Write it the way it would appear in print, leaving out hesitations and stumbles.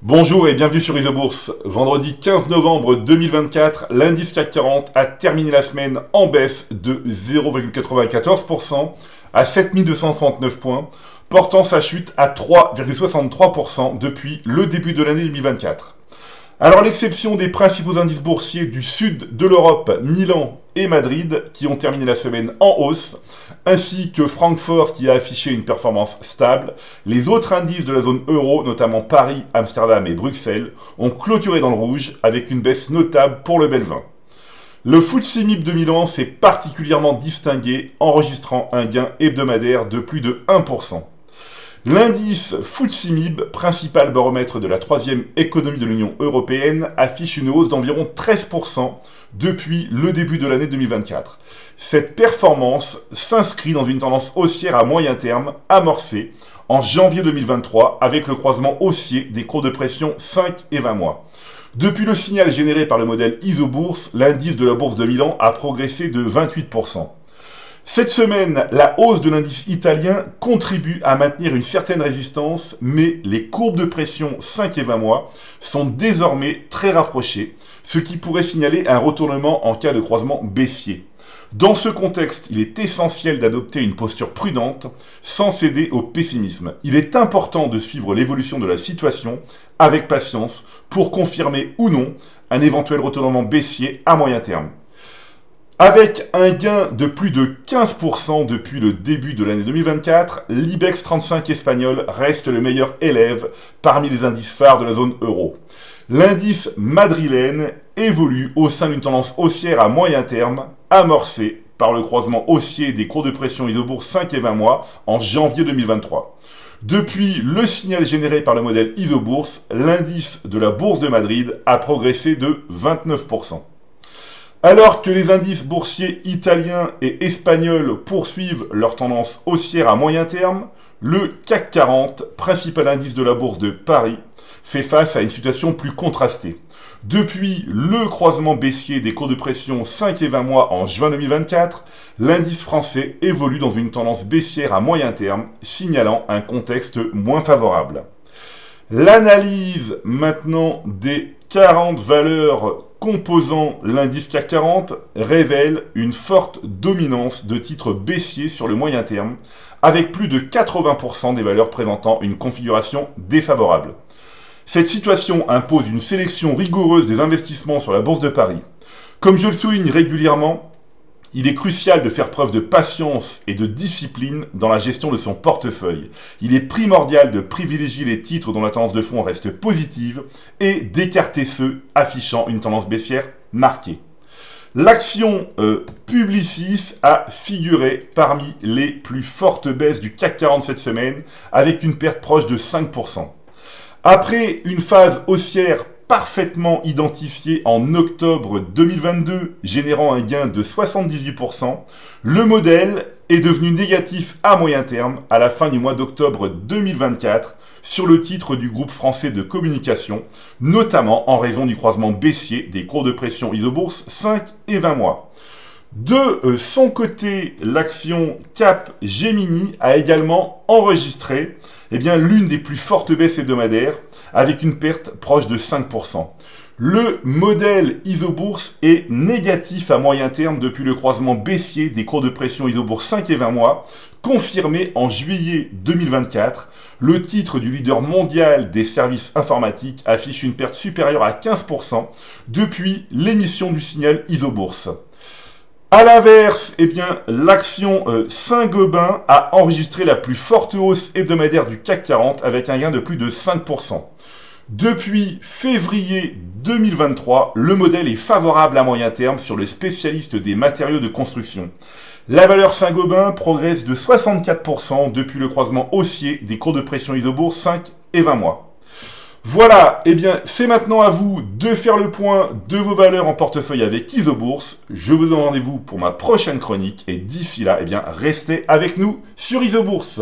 Bonjour et bienvenue sur Isobourse. Vendredi 15 novembre 2024, l'indice CAC 40 a terminé la semaine en baisse de 0,94% à 7239 points, portant sa chute à 3,63% depuis le début de l'année 2024. Alors l'exception des principaux indices boursiers du sud de l'Europe, Milan et Madrid, qui ont terminé la semaine en hausse, ainsi que Francfort qui a affiché une performance stable, les autres indices de la zone euro, notamment Paris, Amsterdam et Bruxelles, ont clôturé dans le rouge avec une baisse notable pour le Belvin. Le FTSE MIB de Milan s'est particulièrement distingué, enregistrant un gain hebdomadaire de plus de 1%. L'indice FTSE MIB, principal baromètre de la troisième économie de l'Union européenne, affiche une hausse d'environ 13% depuis le début de l'année 2024. Cette performance s'inscrit dans une tendance haussière à moyen terme amorcée en janvier 2023 avec le croisement haussier des cours de pression 5 et 20 mois. Depuis le signal généré par le modèle Isobourse, l'indice de la bourse de Milan a progressé de 28%. Cette semaine, la hausse de l'indice italien contribue à maintenir une certaine résistance, mais les courbes de pression 5 et 20 mois sont désormais très rapprochées, ce qui pourrait signaler un retournement en cas de croisement baissier. Dans ce contexte, il est essentiel d'adopter une posture prudente sans céder au pessimisme. Il est important de suivre l'évolution de la situation avec patience pour confirmer ou non un éventuel retournement baissier à moyen terme. Avec un gain de plus de 15% depuis le début de l'année 2024, l'IBEX 35 espagnol reste le meilleur élève parmi les indices phares de la zone euro. L'indice madrilène évolue au sein d'une tendance haussière à moyen terme, amorcée par le croisement haussier des cours de pression Isobourse 5 et 20 mois en janvier 2023. Depuis le signal généré par le modèle Isobourse, l'indice de la Bourse de Madrid a progressé de 29%. Alors que les indices boursiers italiens et espagnols poursuivent leur tendance haussière à moyen terme, le CAC 40, principal indice de la bourse de Paris, fait face à une situation plus contrastée. Depuis le croisement baissier des cours de pression 5 et 20 mois en juin 2024, l'indice français évolue dans une tendance baissière à moyen terme, signalant un contexte moins favorable. L'analyse maintenant des 40 valeurs composant l'indice CAC 40 révèle une forte dominance de titres baissiers sur le moyen terme, avec plus de 80% des valeurs présentant une configuration défavorable. Cette situation impose une sélection rigoureuse des investissements sur la Bourse de Paris. Comme je le souligne régulièrement, il est crucial de faire preuve de patience et de discipline dans la gestion de son portefeuille. Il est primordial de privilégier les titres dont la tendance de fond reste positive et d'écarter ceux affichant une tendance baissière marquée. L'action Publicis a figuré parmi les plus fortes baisses du CAC 40 cette semaine, avec une perte proche de 5%. Après une phase haussière parfaitement identifié en octobre 2022, générant un gain de 78%, le modèle est devenu négatif à moyen terme à la fin du mois d'octobre 2024 sur le titre du groupe français de communication, notamment en raison du croisement baissier des cours de pression Isobourse 5 et 20 mois. De son côté, l'action Capgemini a également enregistré l'une des plus fortes baisses hebdomadaires, avec une perte proche de 5%. Le modèle Isobourse est négatif à moyen terme depuis le croisement baissier des cours de pression Isobourse 5 et 20 mois, confirmé en juillet 2024. Le titre du leader mondial des services informatiques affiche une perte supérieure à 15% depuis l'émission du signal Isobourse. A l'inverse, l'action Saint-Gobain a enregistré la plus forte hausse hebdomadaire du CAC 40 avec un gain de plus de 5%. Depuis février 2023, le modèle est favorable à moyen terme sur le spécialiste des matériaux de construction. La valeur Saint-Gobain progresse de 64% depuis le croisement haussier des cours de pression Isobourse 5 et 20 mois. Voilà, c'est maintenant à vous de faire le point de vos valeurs en portefeuille avec Isobourse. Je vous donne rendez-vous pour ma prochaine chronique et d'ici là, restez avec nous sur Isobourse.